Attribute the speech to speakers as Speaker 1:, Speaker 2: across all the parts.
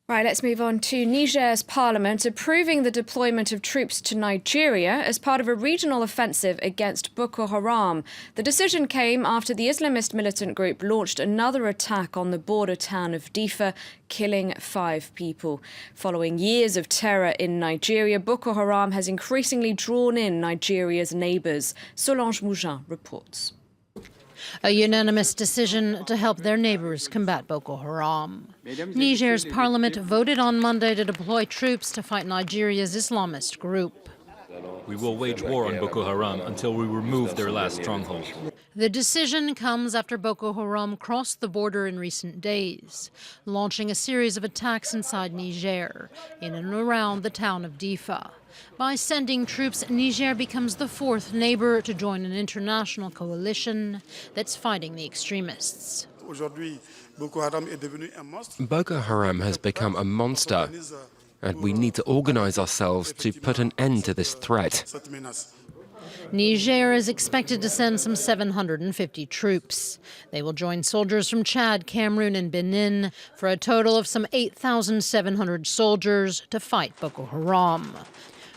Speaker 1: Right, let's move on to Niger's parliament approving the deployment of troops to Nigeria as part of a regional offensive against Boko Haram. The decision came after the Islamist militant group launched another attack on the border town of Difa, killing 5 people. Following years of terror in Nigeria, Boko Haram has increasingly drawn in Nigeria's neighbours. Solange Mougin reports.
Speaker 2: A unanimous decision to help their neighbors combat Boko Haram. Niger's parliament voted on Monday to deploy troops to fight Nigeria's Islamist group.
Speaker 3: We will wage war on Boko Haram until we remove their last stronghold.
Speaker 2: The decision comes after Boko Haram crossed the border in recent days, launching a series of attacks inside Niger, in and around the town of Difa. By sending troops, Niger becomes the 4th neighbor to join an international coalition that's fighting the extremists.
Speaker 4: Boko Haram has become a monster, and we need to organize ourselves to put an end to this threat.
Speaker 2: Niger is expected to send some 750 troops. They will join soldiers from Chad, Cameroon, and Benin for a total of some 8,700 soldiers to fight Boko Haram.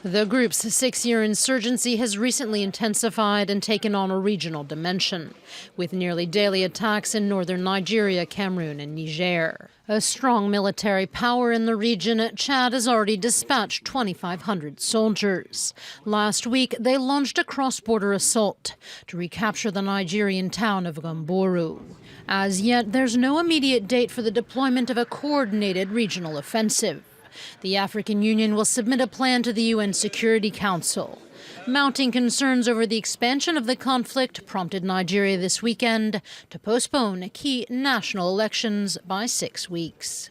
Speaker 2: The group's 6-year insurgency has recently intensified and taken on a regional dimension, with nearly daily attacks in northern Nigeria, Cameroon, and Niger. A strong military power in the region, Chad has already dispatched 2,500 soldiers. Last week, they launched a cross-border assault to recapture the Nigerian town of Gamboru. As yet, there's no immediate date for the deployment of a coordinated regional offensive. The African Union will submit a plan to the UN Security Council. Mounting concerns over the expansion of the conflict prompted Nigeria this weekend to postpone key national elections by 6 weeks.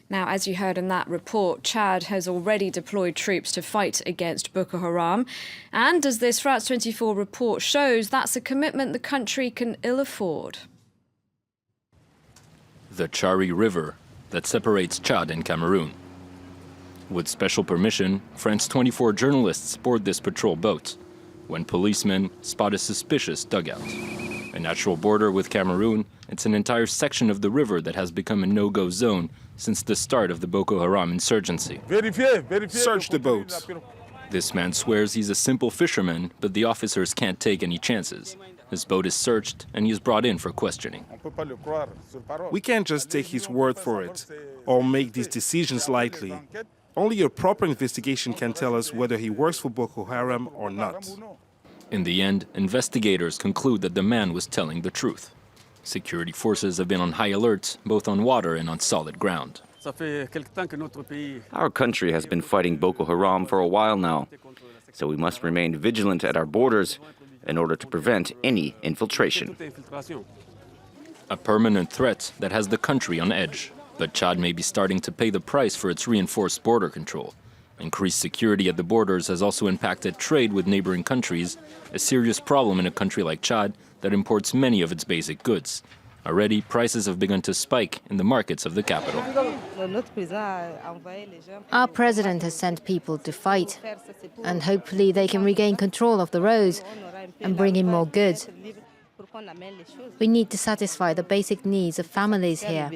Speaker 1: Now, as you heard in that report, Chad has already deployed troops to fight against Boko Haram. And as this France 24 report shows, that's a commitment the country can ill afford.
Speaker 3: The Chari River that separates Chad and Cameroon. With special permission, France 24 journalists board this patrol boat when policemen spot a suspicious dugout. A natural border with Cameroon, it's an entire section of the river that has become a no-go zone since the start of the Boko Haram insurgency.
Speaker 5: Search the boats.
Speaker 3: This man swears he's a simple fisherman, but the officers can't take any chances. His boat is searched and he is brought in for questioning.
Speaker 5: We can't just take his word for it or make these decisions lightly. Only a proper investigation can tell us whether he works for Boko Haram or not.
Speaker 3: In the end, investigators conclude that the man was telling the truth. Security forces have been on high alert, both on water and on solid ground.
Speaker 6: Our country has been fighting Boko Haram for a while now, so we must remain vigilant at our borders in order to prevent any infiltration.
Speaker 3: A permanent threat that has the country on edge. But Chad may be starting to pay the price for its reinforced border control. Increased security at the borders has also impacted trade with neighboring countries, a serious problem in a country like Chad that imports many of its basic goods. Already, prices have begun to spike in the markets of the capital.
Speaker 7: Our president has sent people to fight, and hopefully they can regain control of the roads and bring in more goods. We need to satisfy the basic needs of families here.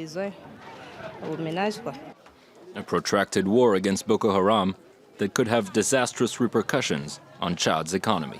Speaker 3: A protracted war against Boko Haram that could have disastrous repercussions on Chad's economy.